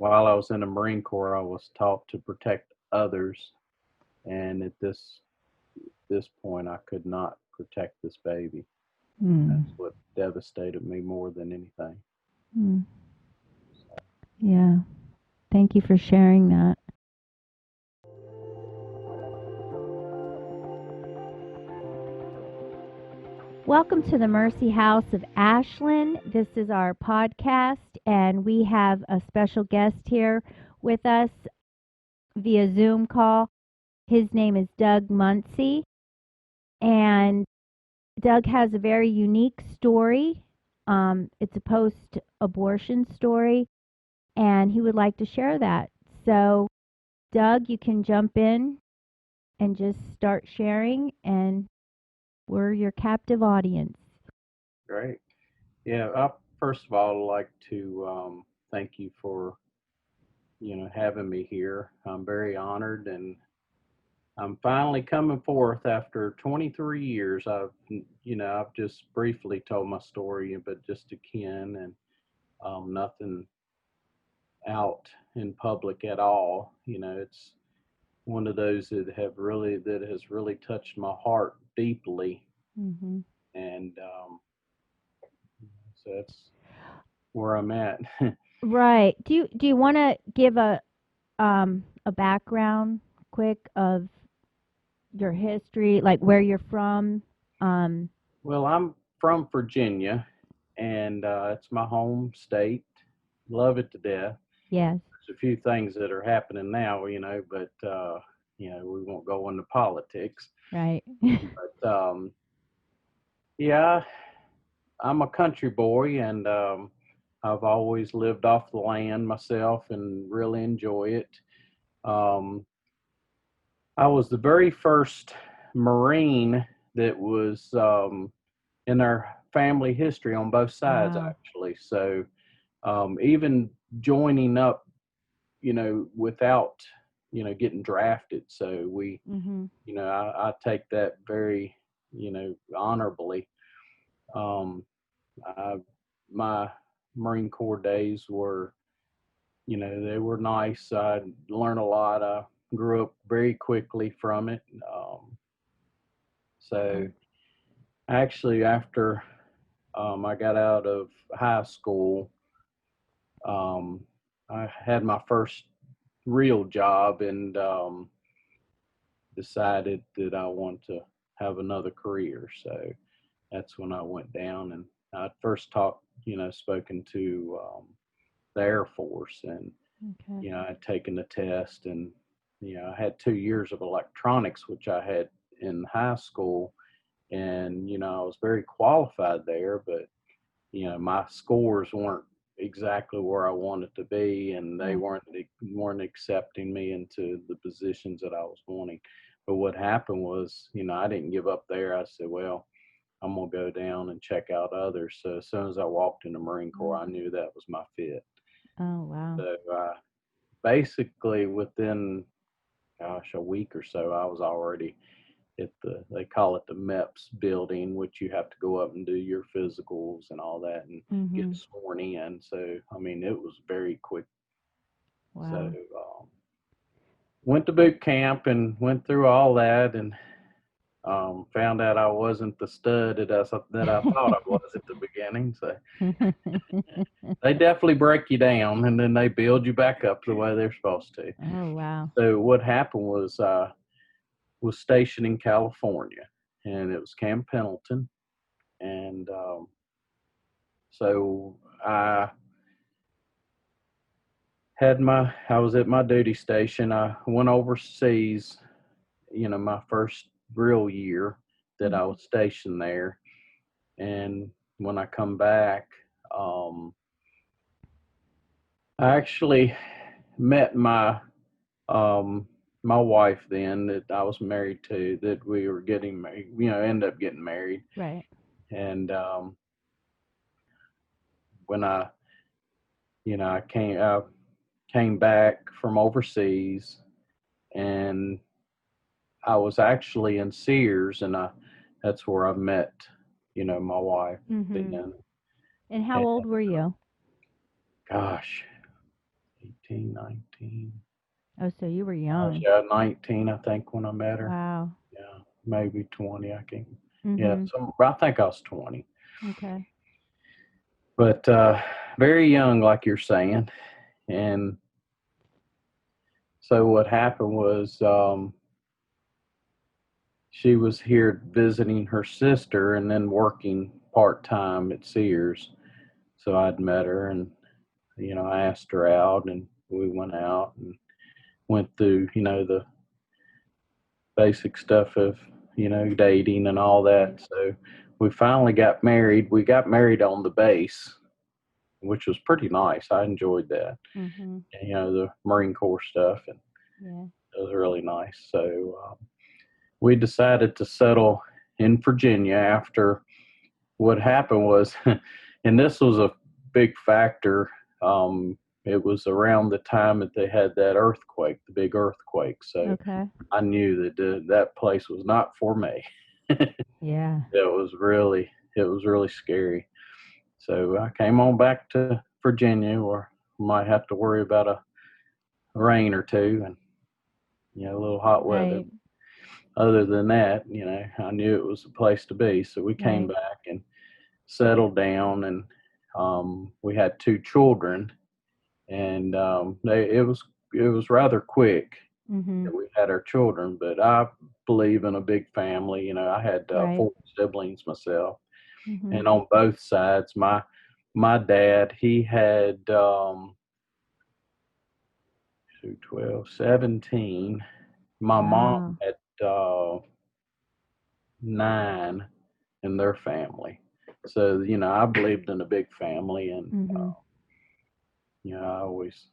while I was in the Marine Corps, I was taught to protect others, and at this point, I could not protect this baby. Mm. That's what devastated me more than anything. Mm. Yeah. Thank you for sharing that. Welcome to the Mercy House of Ashland. This is our podcast, and we have a special guest here with us via Zoom call. His name is Doug Muncy, and Doug has a very unique story. It's a post abortion story, and he would like to share that. So, Doug, you can jump in and just start sharing, and we're your captive audience. Great. Yeah. I first of all like to thank you for having me here. I'm very honored, and I'm finally coming forth after 23 years. I've just briefly told my story, but just to Ken, and nothing out in public at all. It's one of those that has really touched my heart deeply, Mm-hmm. and so that's where I'm at. Right. Do you want to give a background quick of your history, like where you're from? Um, Well, I'm from Virginia, and it's my home state. Love it to death. yes. There's a few things that are happening now, but we won't go into politics. Right. But yeah, I'm a country boy, and I've always lived off the land myself and really enjoy it. Um, I was the very first Marine that was in our family history on both sides, Wow. actually. So even joining up, without, getting drafted. So Mhm. I take that very, honorably. Um, I, my Marine Corps days were, they were nice. I learned a lot. I grew up very quickly from it. So actually, after I got out of high school, um, I had my first real job, and decided that I want to have another career. So that's when I went down, and I first spoken to the Air Force, and Okay. I'd taken the test, and I had 2 years of electronics, which I had in high school, and I was very qualified there, but my scores weren't exactly where I wanted to be, and they Yeah. weren't accepting me into the positions that I was wanting. But what happened was, I didn't give up there. I said, well, I'm gonna go down and check out others. So as soon as I walked in the Marine Corps, Oh. I knew that was my fit. Oh, wow. So basically, within a week or so, I was already at they call it the MEPS building, which you have to go up and do your physicals and all that and get Mhm. sworn in. So, I mean, it was very quick. So, Wow. went to boot camp and went through all that, and found out I wasn't the stud that I thought I was at the beginning. So, they definitely break you down, and then they build you back up the way they're supposed to. Oh, wow. So, what happened was was stationed in California, and it was Camp Pendleton, and so I was at my duty station. I went overseas, my first real year that Mm. I was stationed there. And when I come back, um, I actually met um, my wife then that I was married to, that we were getting married, end up getting married. Right. And when I came back from overseas, and I was actually in Sears, and that's where I met, my wife Mhm. then. And how And old were you? gosh, 18, 19. Oh, so you were I was, young. yeah, 19, I think, when I met her. Wow. Yeah, maybe 20. I can't. Yeah, Mhm. I think I was 20. Okay. But very young, like you're saying. And so what happened was she was here visiting her sister and then working part time at Sears. So I'd met her and, I asked her out and we went out and went through, the basic stuff of, dating and all Right. that. So we finally got married. We got married on the base, which was pretty nice. I enjoyed that. Mhm. And, the Marine Corps stuff, and Yeah. it was really nice. So we decided to settle in Virginia after what happened was, and this was a big factor. It was around the time that they had that earthquake, the big earthquake. So Okay. I knew that that place was not for me. Yeah. It was really scary. So I came on back to Virginia, where I might have to worry about a rain or two and a little hot weather. Right. Other than that, I knew it was a place to be. So we came Right. back and settled down, and we had two children, and it was rather quick Mhm. that we had our children. But I believe in a big family. I had Right. four siblings myself, Mhm. and on both sides, my dad, he had 12, 17. My mom Wow. had 9 in their family. So, I believed in a big family, and, Mhm. I always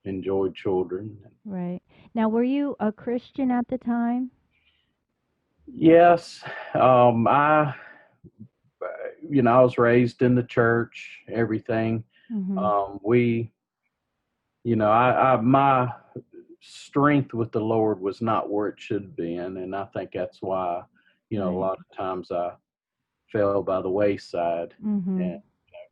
enjoyed children. Right. Now, were you a Christian at the time? Yes, I was raised in the church, everything. Mhm. We, my strength with the Lord was not where it should have been. And I think that's why, a Right. lot of times I fell by the wayside, and Mhm.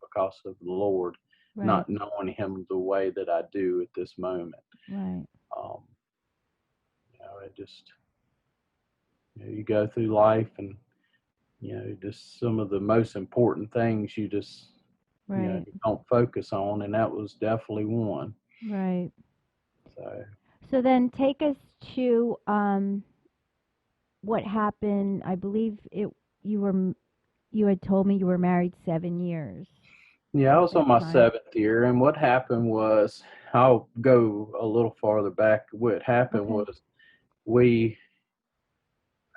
because of the Lord, Right. not knowing Him the way that I do at this moment. Right. Um, it just, you go through life, and, just some of the most important things you just, Right. you don't focus on. And that was definitely one. Right. So, So then take us to what happened. I believe you had told me you were married 7 years yeah, I at was that on my time. 7th year. And what happened was, I'll go a little farther back. What happened Okay. was,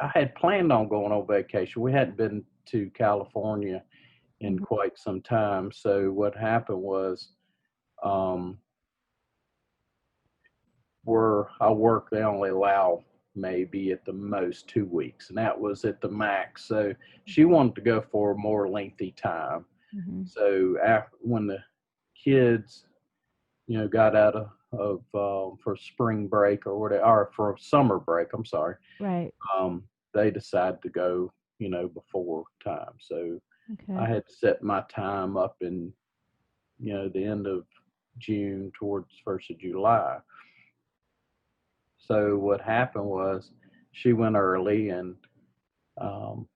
I had planned on going on vacation. We hadn't been to California in Mhm. quite some time. So what happened was, um, where I work, they only allow maybe at the most 2 weeks, and that was at the max. So she wanted to go for a more lengthy time. Mhm. So after, when the kids, got out of for spring break or whatever, or for summer break, I'm sorry, Right. um, they decided to go, before time. So I Okay. had set my time up in, the end of June towards 1st of July. So what happened was, she went early, and um,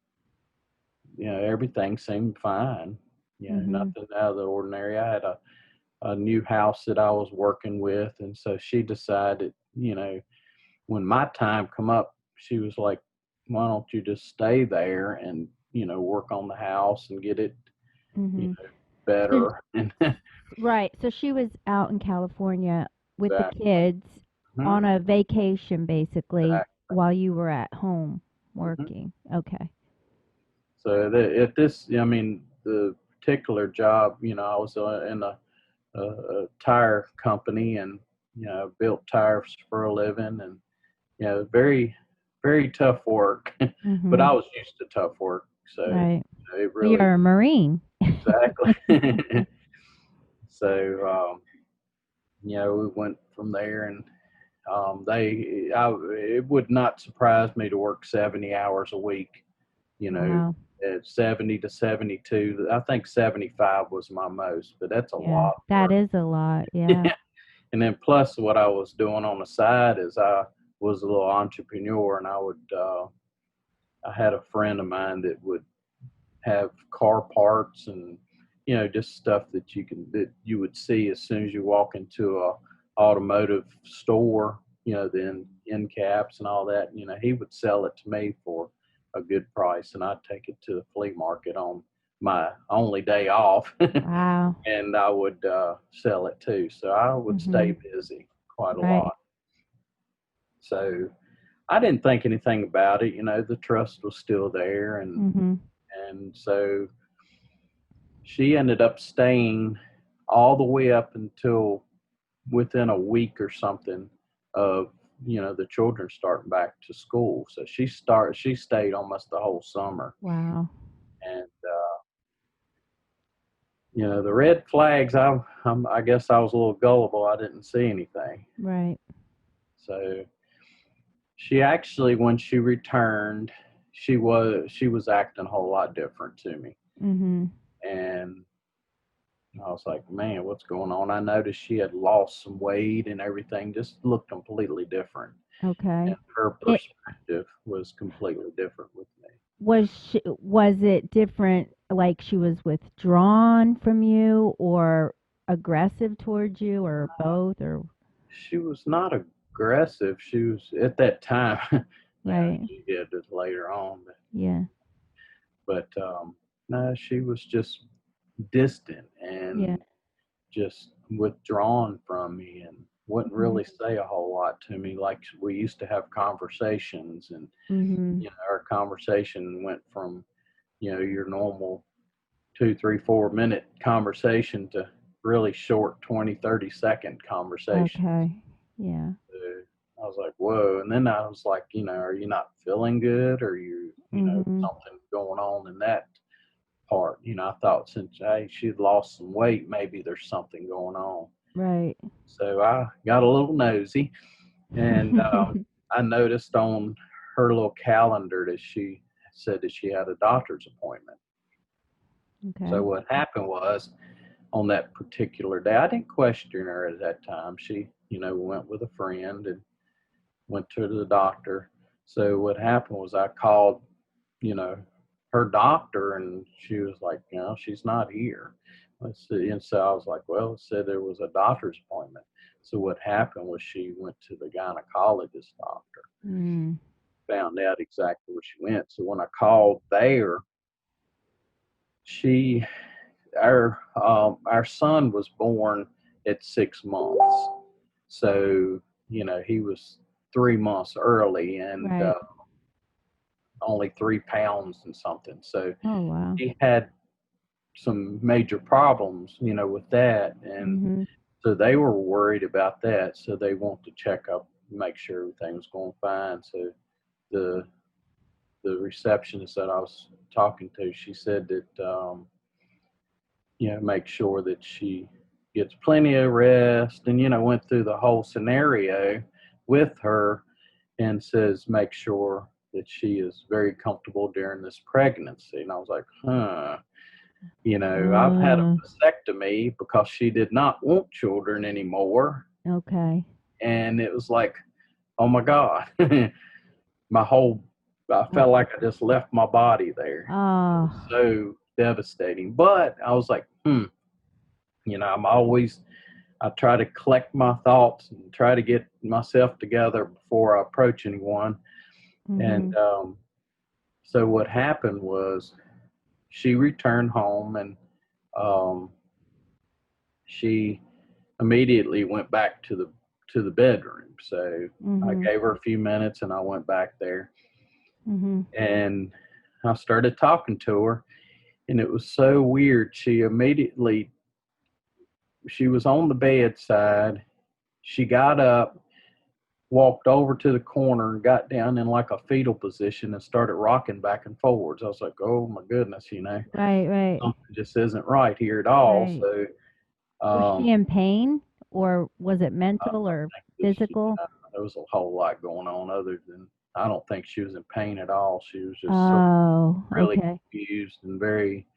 everything seemed fine. Mhm. Nothing out of the ordinary. I had a new house that I was working with, and so she decided, when my time come up, she was like, "Why don't you just stay there and work on the house and get it, Mhm. So better?" And right. So she was out in California with the exactly. kids Mhm. on a vacation basically Exactly. while you were at home Mhm. working. Okay. So at this, I mean, the particular job, I was in a tire company, and built tires for a living, and very, very tough work. But I Mhm. was used to tough work, so Right. it Well, really, you're a Marine. exactly. So we went from there, and it would not surprise me to work 70 hours a week. You know, Wow. at 70 to 72. I think 75 was my most, but that's a Yeah. lot of That work. is a lot. Yeah. And then plus what I was doing on the side is I was a little entrepreneur, and I had a friend of mine that would have car parts and just stuff that you would see as soon as you walk into a automotive store, the end caps and all that. He would sell it to me for a good price, and I'd take it to the flea market on my only day off, Wow. and I would sell it too. So I would stay Mhm. busy quite a Right. lot. So I didn't think anything about it. The trust was still there, Mhm. and so she ended up staying all the way up until within a week or something of the children starting back to school. So she stayed almost the whole summer, Wow. and the red flags. I guess I was a little gullible. I didn't see anything. Right. So she actually, when she returned, she was acting a whole lot different to me, Mhm. and I was like, man, what's going on? I noticed she had lost some weight and everything just looked completely different. And Okay. her It perspective was completely different with me. was it different, like she was withdrawn from you or aggressive towards you or both or She was not aggressive. She was at that time. Now right. she did this later on, Yeah. but no, she was just distant Yeah. and just withdrawn from me and wouldn't Mhm. really say a whole lot to me like we used to have conversations. And Mhm. our conversation went from your normal 2, 3, 4 minute conversation to really short 20, 30 second conversations. Okay. Yeah. I was like, whoa. And then I was like, are you not feeling good, or Mhm. something going on in that part? I thought since hey, she'd lost some weight, maybe there's something going on. Right. So I got a little nosy, and I noticed on her little calendar that she said that she had a doctor's appointment. So Okay. what happened was, on that particular day, I didn't question her at that time. She, went with a friend and went to the doctor. So what happened was I called, you know, her doctor, and she was like, she's not here. Let's see. And so I was like, well, it said there was a doctor's appointment. So what happened was she went to the gynecologist doctor, Mm. found out exactly where she went. So when I called there, she our son was born at 6 months, so he was 3 months early, and Right. only 3 pounds and something. So Oh wow. he had some major problems, with that, and Mhm. so they were worried about that. So they want to check up, make sure everything was going fine. So the the receptionist that I was talking to, she said that make sure that she gets plenty of rest, and went through the whole scenario with her, and says make sure that she is very comfortable during this pregnancy. And I was like, I've had a Uh, vasectomy because she did not want children anymore. okay. And it was like, oh my God, my whole, I Uh, felt like I just left my body there. It was oh. so devastating. But I was like, I'm always, I try to collect my thoughts and try to get myself together before I approach anyone. And Mhm. so what happened was she returned home, and um, she immediately went back to the bedroom. So I Mhm. gave her a few minutes, and I went back there, Mhm. and I started talking to her, and it was so weird. She was on the bedside. She got up, walked over to the corner, and got down in like a fetal position and started rocking back and forwards. I was like, oh my goodness, Right, right. something just isn't right here at all. Right. So Was um, she in pain or was it I mental or think physical? there was a whole lot going on other than I don't think she was in pain at all. She was just sort of Oh, really okay. confused and very,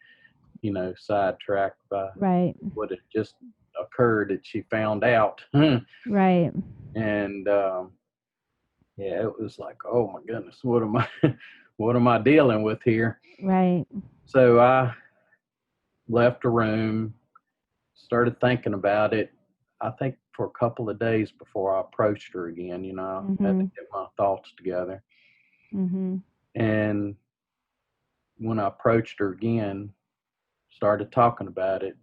sidetracked by Right. what had just occurred that she found out. Right. And yeah, it was like, oh my goodness, what am I, what am I dealing with here? Right. So I left the room, started thinking about it. I think for a couple of days before I approached her again, I had to Mhm. get my thoughts together. Mhm. And when I approached her again, started talking about it,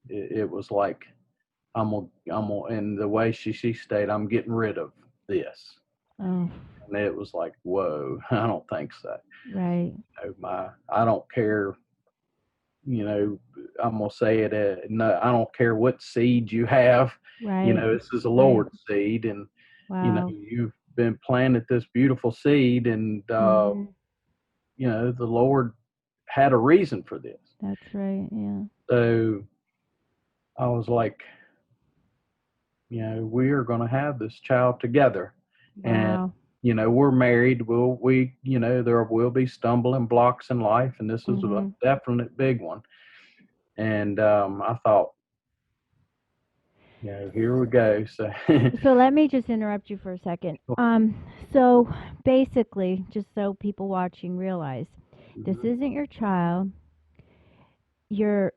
it was like, and the way she stayed, I'm getting rid of this. Oh, And it was like, whoa, I don't think so. right. I don't care, I'm gonna say it. No, I don't care what seed you have. Right. This is a Right. Lord's seed, and Wow. you've been planted this beautiful seed, and Mhm. the Lord had a reason for this. That's right. Yeah. So I was like, we are going to have this child together, and Wow. we're married. There will be stumbling blocks in life, and this is a Mhm. definite big one. And I thought, here we go. So, So let me just interrupt you for a second. So basically, just so people watching realize, this mhm, isn't your child. Your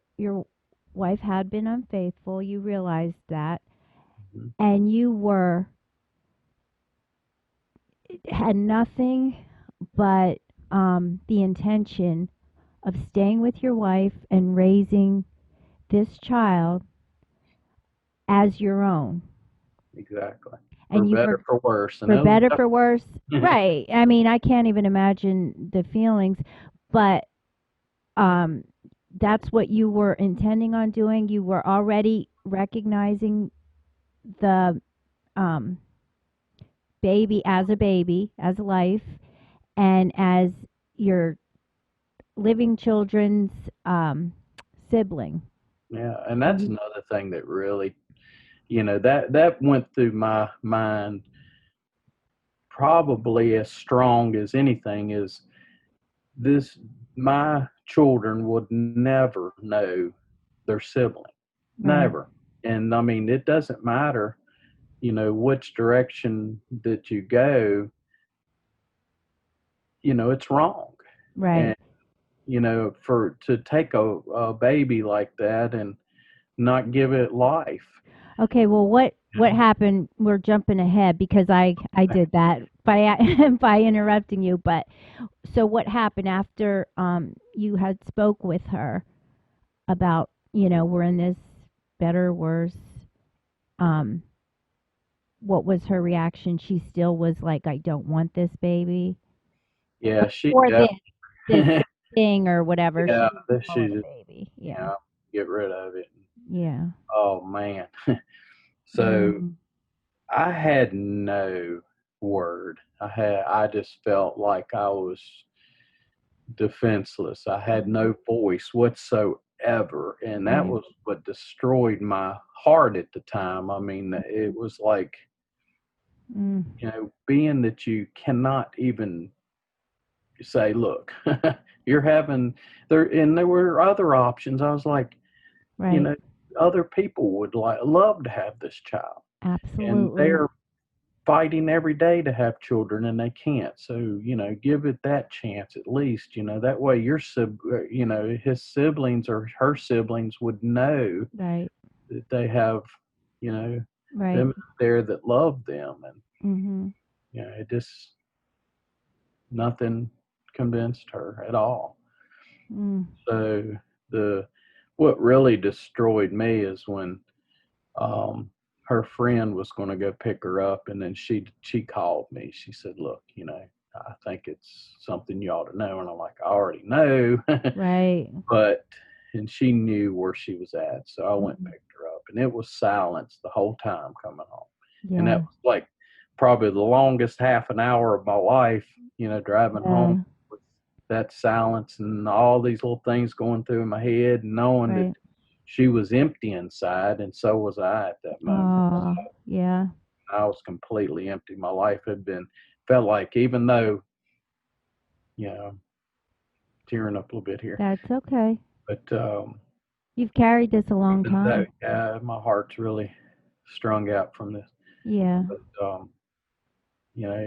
wife had been unfaithful. You realized that, mhm, and you were had nothing but the intention of staying with your wife and raising this child as your own. exactly, for And you better, were, for worse, and for it was better, for worse, definitely, right. I mean, I can't even imagine the feelings, but um, that's what you were intending on doing. You were already recognizing the um, baby, as life, and as your living children's sibling. yeah. And that's Mhm. another thing that really, that went through my mind probably as strong as anything is this my children would never know their sibling, Right, never. And I mean, it doesn't matter, which direction that you go, it's wrong. right. And for to take a baby like that and not give it life, Okay, well, you what know happened? We're jumping ahead because I did that by by interrupting you. But so what happened after you had spoke with her about we're in this better worse um what was her reaction? She still was like, I don't want this baby yeah, she or this definitely. thing or whatever. She Yeah, didn't this call it a she's, baby. Yeah, get rid of it. yeah. Oh man. So Mm, I had no word. I just felt like I was defenseless. I had no voice whatsoever, and that right. was what destroyed my heart at the time. I mean, it was like, Mm, being that you cannot even say, "Look, you're having there," and there were other options. I was like, you right. know, other people would love to have this child, and Absolutely. they're fighting every day to have children and they can't. So, give it that chance at least, that way his siblings or her siblings would know Right. that they have, you know, Right. them out there that love them. And, Mhm. it just, nothing convinced her at all. Mm. So the, what really destroyed me is when, um, her friend was going to go pick her up, and then she called me. She said, "Look, I think it's something you ought to know." And I'm like, "I already know," Right. but and she knew where she was at, so I went and Mhm. picked her up, and it was silence the whole time coming home, and that Yeah. was like probably the longest half an hour of my life, driving home Yeah. with that silence and all these little things going through my head, and knowing that Right. she was empty inside, and so was I at that moment. Oh, yeah. I was completely empty. My life had been felt like, even though, you know, tearing up a little bit here, That's okay. but You've carried this a long Even though, time. my heart's really strung out from this. Yeah. But,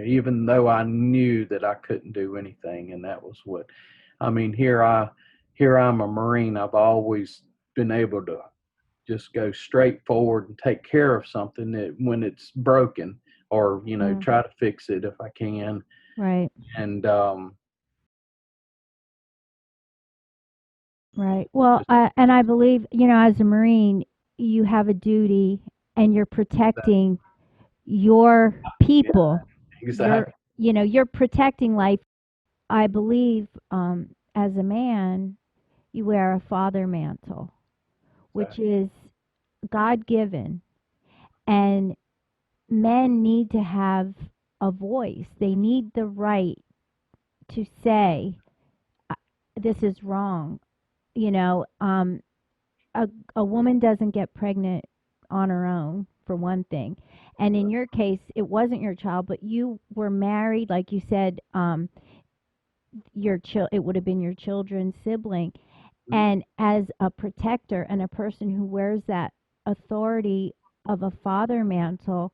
even though I knew that I couldn't do anything, and that was what, I mean, here I'm a Marine. I've always been able to just go straight forward and take care of something that when it's broken, or Mm, try to fix it if I can. right. And Right. Well, just and I believe, as a Marine, you have a duty and you're that, protecting your yeah, people. You're, exactly. you're protecting life. I believe, as a man, you wear a father mantle, which Exactly. is God given. And men need to have a voice. They need the right to say, "Uh, this is wrong." You know, a, a woman doesn't get pregnant on her own, for one thing. And in your case, it wasn't your child, but you were married, like you said, it would have been your children's sibling. Mhm. And as a protector and a person who wears that authority of a father mantle,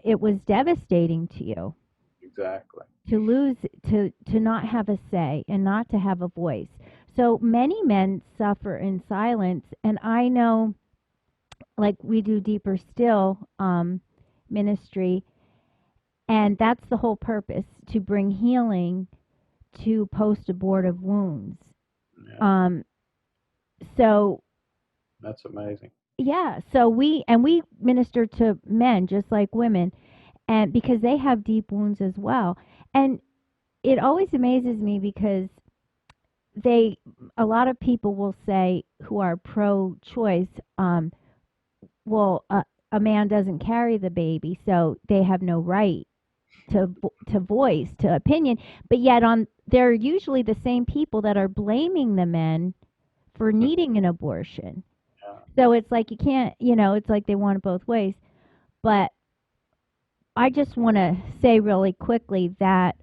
it was devastating to you Exactly. to lose, to not have a say and not to have a voice. So many men suffer in silence, and I know, like, we do deeper still ministry, and that's the whole purpose, to bring healing to post abortive wounds. Yeah, um so that's amazing. yeah, so we minister to men just like women, and because they have deep wounds as well. And it always amazes me because they a lot of people will say, who are pro choice, well, a man doesn't carry the baby, so they have no right to voice, to opinion. But yet, they're usually the same people that are blaming the men for needing an abortion. Yeah. So it's like, you can't, it's like they want it both ways. But I just want to say really quickly that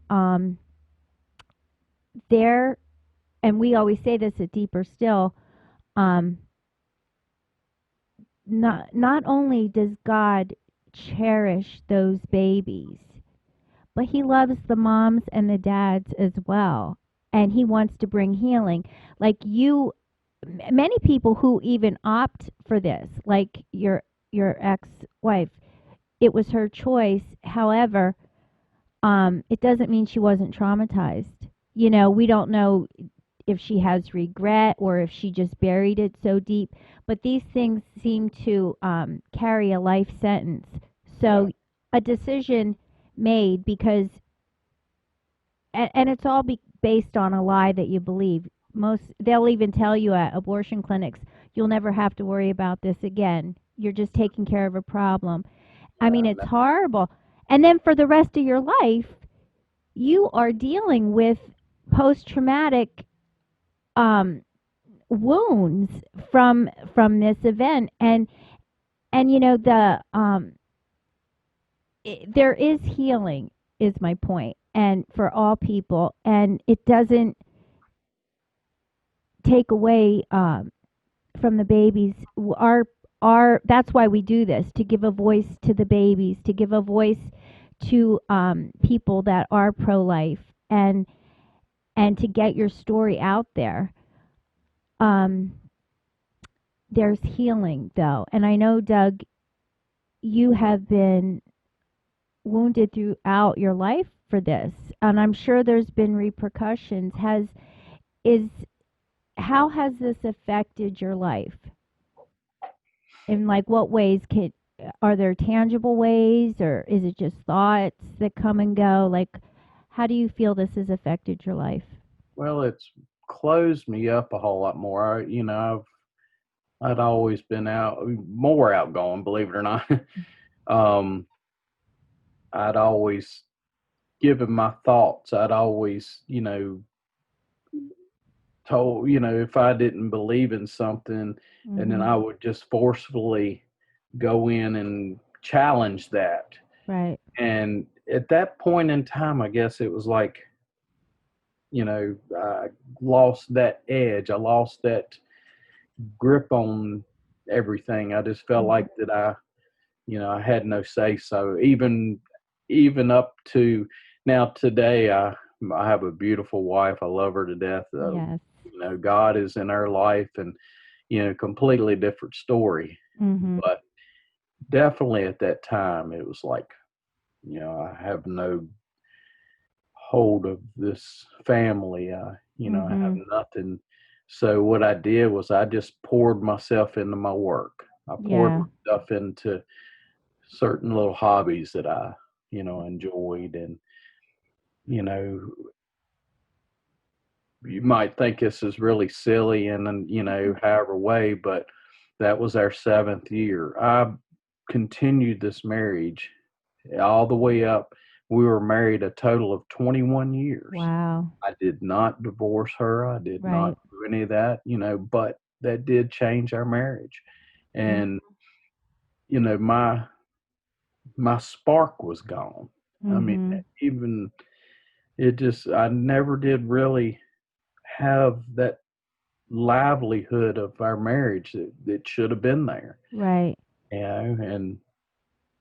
there, and we always say this at Deeper Still, um, not only does God cherish those babies, but he loves the moms and the dads as well. And he wants to bring healing. Like many people who even opt for this, like your ex-wife, it was her choice. However, it doesn't mean she wasn't traumatized. We don't know if she has regret or if she just buried it so deep. But these things seem to carry a life sentence. Yeah. So a decision made because, and it's all based on a lie that you believe. They'll even tell you at abortion clinics, you'll never have to worry about this again. You're just taking care of a problem. I mean, it's No, horrible. And then for the rest of your life, you are dealing with post traumatic um, wounds from this event. And the there is healing, is my point, and for all people, and it doesn't take away from the babies. Our That's why we do this, to give a voice to the babies, to give a voice to people that are pro life, and to get your story out there. um there's healing, though, and I know, Doug, you have been wounded throughout your life for this, and I'm sure there's been repercussions. Is How has this affected your life? In, like, what ways? Are there tangible ways, or is it just thoughts that come and go? Like, how do you feel this has affected your life? well, it's closed me up a whole lot more. I'd always been more outgoing, believe it or not. um, I'd always given my thoughts. I'd always, told, if I didn't believe in something, and then Mhm. I would just forcefully go in and challenge that. Right. And at that point in time, I guess it was like, I lost that edge. I lost that, grip on everything. I just felt like that I had no say so. Even up to now today, I have a beautiful wife. I love her to death. Yes. God is in her life, and completely different story. Mhm. But definitely at that time, it was like, I have no hold of this family. I have Mhm. nothing. So what I did was I just poured myself into my work. I poured Yeah. myself into certain little hobbies that I, enjoyed. And, you know, you might think this is really silly and, however way, but that was our 7th year. I continued this marriage all the way up. We were married a total of 21 years. Wow. I did not divorce her. I did not Right. do any of that, but that did change our marriage. Mm. And, my spark was gone. I mean, Mhm. even I never did really have that livelihood of our marriage that should have been there, Right. and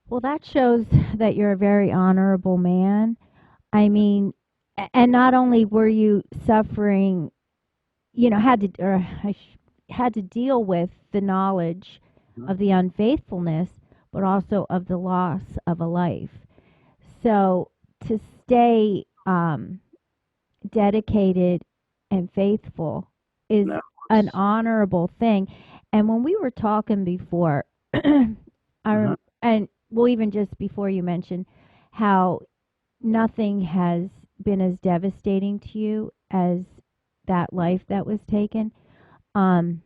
Well, that shows that you're a very honorable man. I mean, and not only were you suffering, had to deal with the knowledge of the unfaithfulness, but also of the loss of a life. So to stay dedicated and faithful is that an was, honorable thing. And when we were talking before, uh and well, even just before you mentioned how nothing has been as devastating to you as that life that was taken. Um,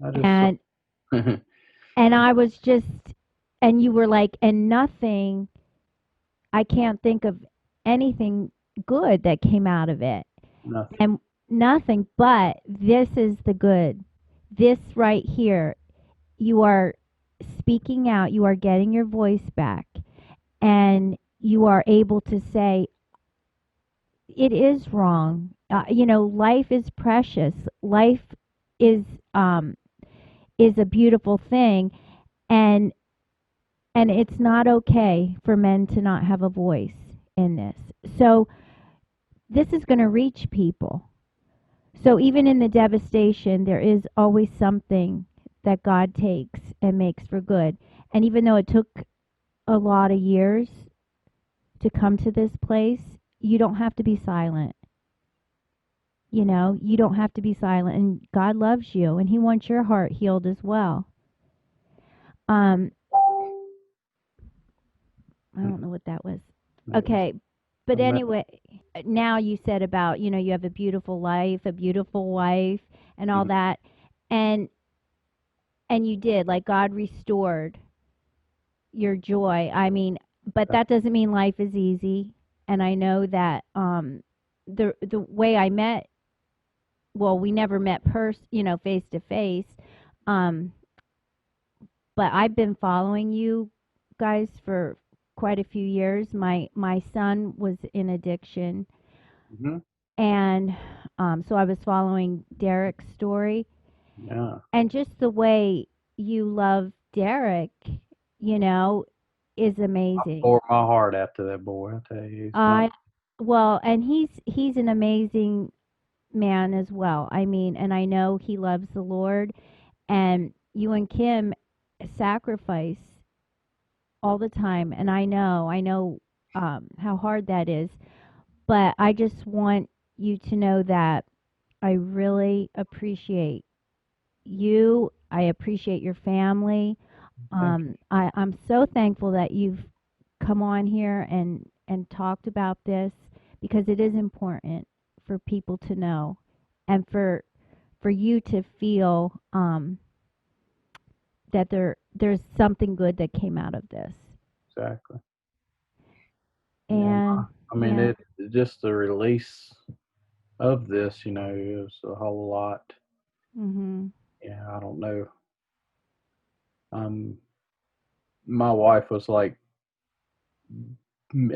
I just saw. and and I was just, and you were like, and nothing, I can't think of anything good that came out of it. Nothing. And nothing, but this is the good. This right here, you are speaking out, you are getting your voice back, and you are able to say, it is wrong. Life is precious. Life is um, is a beautiful thing, and it's not okay for men to not have a voice in this. So this is going to reach people. So even in the devastation, there is always something that God takes and makes for good. And even though it took a lot of years to come to this place, you don't have to be silent. You don't have to be silent. And God loves you, and He wants your heart healed as well. Um, I don't know what that was. It was Okay. But a mess. anyway, now you said about, you have a beautiful life, a beautiful wife, and all that. And you did, like, God restored your joy. I mean, but that doesn't mean life is easy. And I know that the way I met, well, we never met face to face. Um but I've been following you guys for quite a few years. My son was in addiction, Mm-hmm. and so I was following Derek's story, Yeah. and just the way you love Derek, you know, is amazing. Pour my heart out to that boy. I tell you, he's I wonderful. Well, and he's an amazing man as well. I mean, and I know he loves the Lord, and you and Kim sacrifice all the time, and I know how hard that is. But I just want you to know that I really appreciate you. I appreciate your family. Thank you. I'm so thankful that you've come on here and talked about this, because it is important for people to know, and for you to feel that there's something good that came out of this. Exactly. Yeah. And I mean, yeah. it just the release of this, is a whole lot. Mhm. Yeah, I don't know. My wife was like,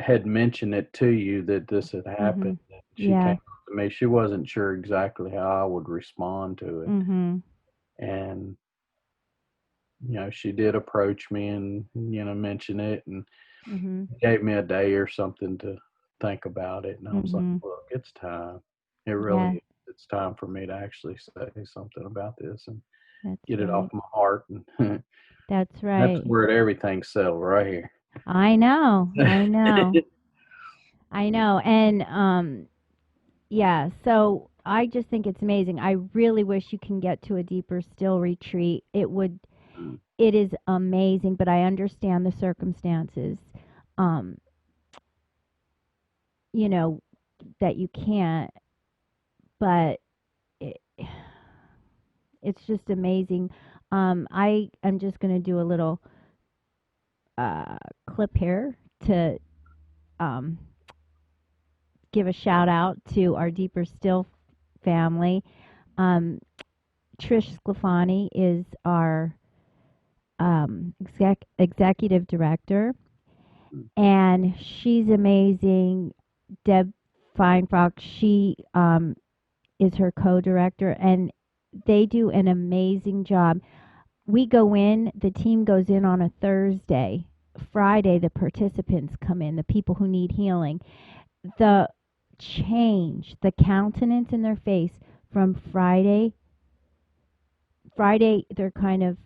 had mentioned it to you that this had happened. Mhm. And she came Yeah. to me. She wasn't sure exactly how I would respond to it. Mhm. And, she did approach me and, mention it and Mhm. gave me a day or something to think about it. And I was like, Mhm. look, it's time. It really Yeah, is. It's time for me to actually say something about this and that's get it off right. my heart. And That's that's right. where everything's settled right here. I know. I know. I know. And yeah, so I just think it's amazing. I really wish you can get to a deeper still retreat. It is amazing, but I understand the circumstances. Um, you know, that you can't, but it, it's just amazing. I am just going to do a little uh clip here to um give a shout out to our Deeper Still family. Um, Trish Sclafani is our executive director, and she's amazing. Deb Feinfrock, she is her co-director, and they do an amazing job. We go in, the team goes in on a Thursday. Friday, the participants come in, the people who need healing. The change, the countenance in their face from Friday, they're kind of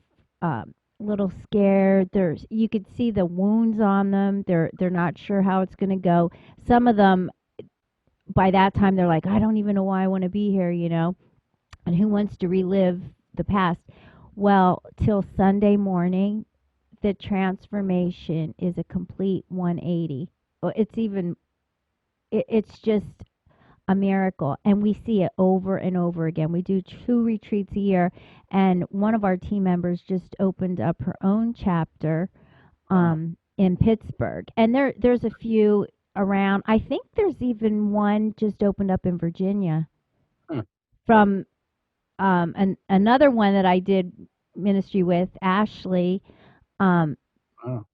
a little scared. You could see the wounds on them. They're not sure how it's going to go. Some of them, by that time, they're like, I don't even know why I want to be here, And who wants to relive the past? Well, till Sunday morning, the transformation is a complete 180. Well, it's just a miracle, and we see it over and over again. We do 2 retreats a year, and one of our team members just opened up her own chapter Wow. in Pittsburgh, and there's a few around. I think there's even one just opened up in Virginia Hmm. from another one that I did ministry with, Ashley. um, Wow.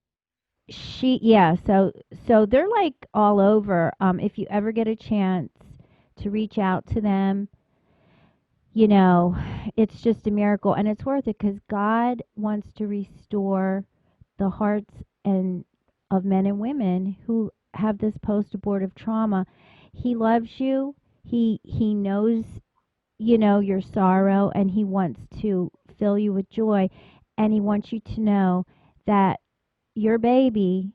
so they're like all over. If you ever get a chance to reach out to them, you know, it's just a miracle, and it's worth it because God wants to restore the hearts and of men and women who have this post-abortive trauma. He loves you. He knows, your sorrow, and he wants to fill you with joy, and he wants you to know that your baby,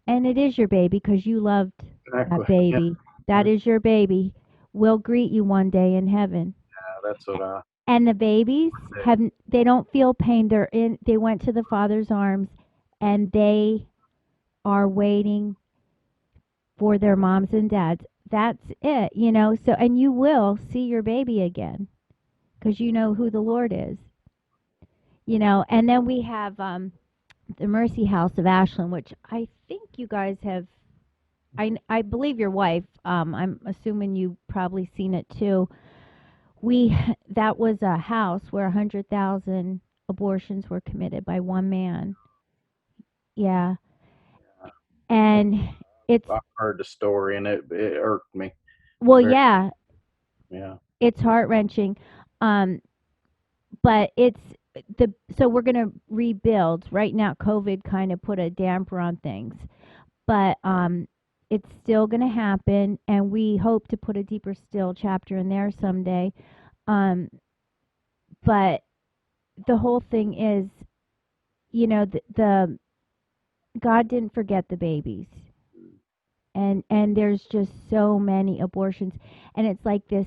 and it is your baby because you loved that Exactly. Yeah. baby. That Yeah. is your baby. Will greet you one day in heaven. That's what I And the babies said. they don't feel pain. They went to the father's arms, and they are waiting for their moms and dads. That's it. So, and you will see your baby again because you know who the Lord is. And then we have the Mercy House of Ashland, which I think you guys have. I believe your wife. I'm assuming you probably seen it too. We That was a house where 100,000 abortions were committed by one man. Yeah, and it's I heard the story and it irked me well, very. yeah, Yeah. it's heart wrenching. Um, but it's the so we're gonna rebuild right now. COVID kind of put a damper on things, but it's still gonna happen, and we hope to put a deeper still chapter in there someday. Um, but the whole thing is, the God didn't forget the babies. And there's just so many abortions, and it's like this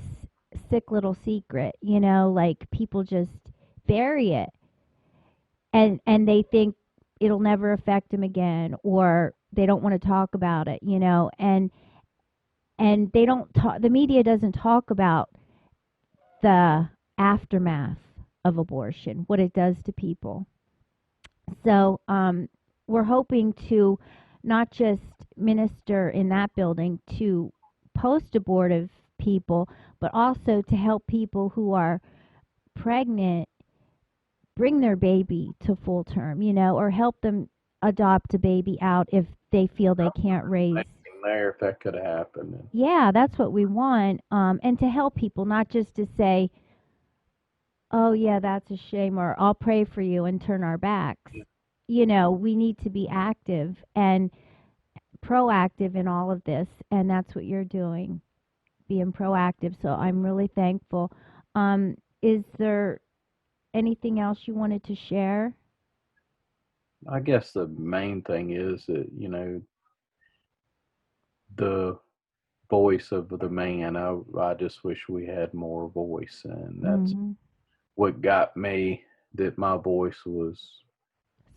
sick little secret, like people just bury it, and they think it'll never affect them again, or they don't want to talk about it, and they don't talk the media doesn't talk about the aftermath of abortion, what it does to people. So we're hoping to not just minister in that building to post abortive people, but also to help people who are pregnant bring their baby to full term, or help them adopt a baby out if they feel they can't raise. there if that could have happened. And, Yeah, that's what we want. And to help people, not just to say, oh, yeah, that's a shame, or I'll pray for you and turn our backs. You know, we need to be active and proactive in all of this. And that's what you're doing, being proactive. So I'm really thankful. Is there anything else you wanted to share? I guess the main thing is that, the voice of the man. I just wish we had more voice, and that's Hmm. what got me, that my voice was,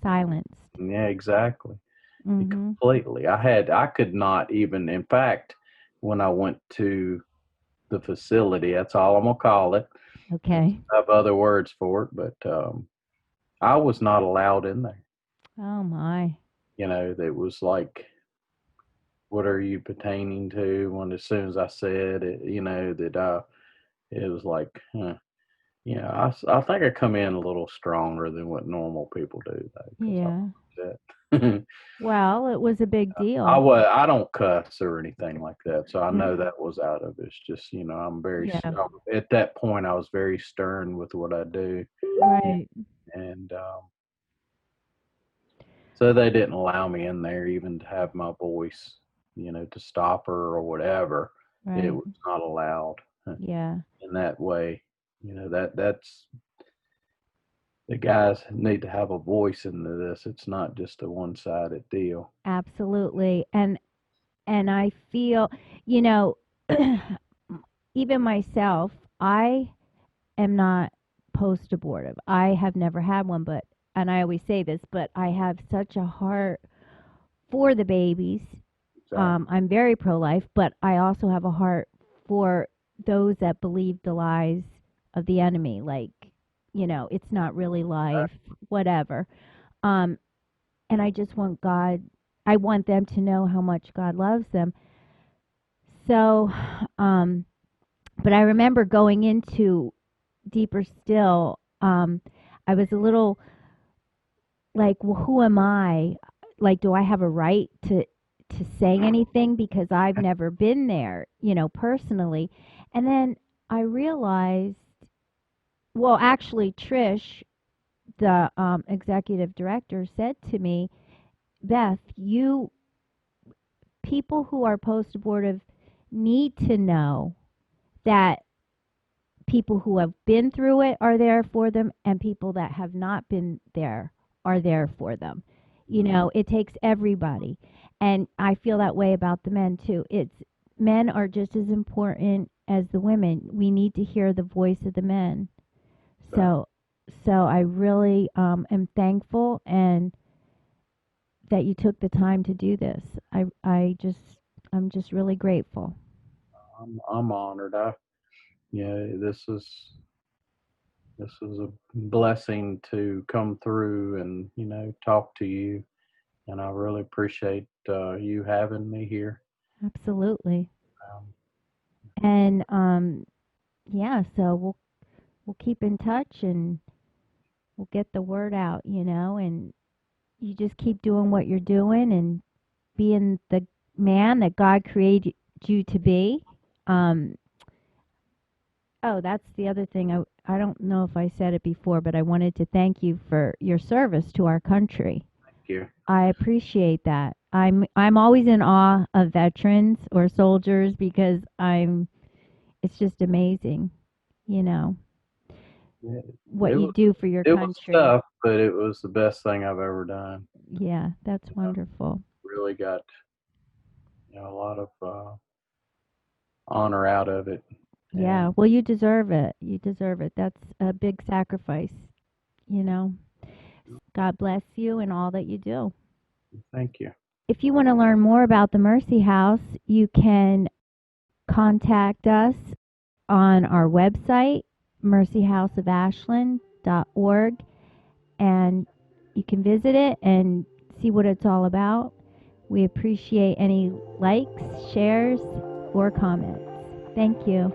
Silenced. yeah, exactly. Hmm. Completely. I could not even, in fact, when I went to the facility, that's all I'm gonna call it. Okay. I have other words for it, but I was not allowed in there. Oh, my. It was like, what are you pertaining to? When as soon as I said it, that it was like, huh. I think I come in a little stronger than what normal people do, though, because Yeah. that. Well, it was a big I deal. was I don't cuss or anything like that, so I know Mm. that was out of it. It's just, I'm very Yeah. at that point I was very stern with what I do, Right. and so they didn't allow me in there even to have my voice, to stop her or whatever. It Right. was not allowed Yeah. in that way. That's the guys need to have a voice into this. It's not just a one-sided deal. Absolutely. And I feel, you know, even myself, I am not post abortive. I have never had one, but and I always say this, but I have such a heart for the babies. Exactly. I'm very pro life, but I also have a heart for those that believe the lies of the enemy, like, it's not really life, whatever. Um, and I just want I want them to know how much God loves them. So, um, but I remember going into deeper still, I was a little like, well, who am I? Like, do I have a right to say anything because I've never been there, personally? And then I realized, well, actually, Trish, the executive director, said to me, Beth, you people who are post abortive need to know that people who have been through it are there for them, and people that have not been there are there for them. It takes everybody. And I feel that way about the men too. It's Men are just as important as the women. We need to hear the voice of the men. Exactly. So I really am thankful and that you took the time to do this. I'm just really grateful. I'm honored. This is a blessing to come through and talk to you, and I really appreciate you having me here. Absolutely. Um, And yeah, so we'll keep in touch and we'll get the word out, and you just keep doing what you're doing and being the man that God created you to be. Um, oh, that's the other thing. I don't know if I said it before, but I wanted to thank you for your service to our country. Thank you. I appreciate that. I'm always in awe of veterans or soldiers because it's just amazing, you know, It, what it you was do for your it was country. tough, but it was the best thing I've ever done. Yeah, that's wonderful. Really got a lot of honor out of it, and Yeah, well, you deserve it. You deserve it. That's a big sacrifice, you know. God bless you and all that you do. thank you. If you want to learn more about the Mercy House, you can contact us on our website, mercyhouseofashland.org, and you can visit it and see what it's all about. We appreciate any likes, shares, or comments. Thank you.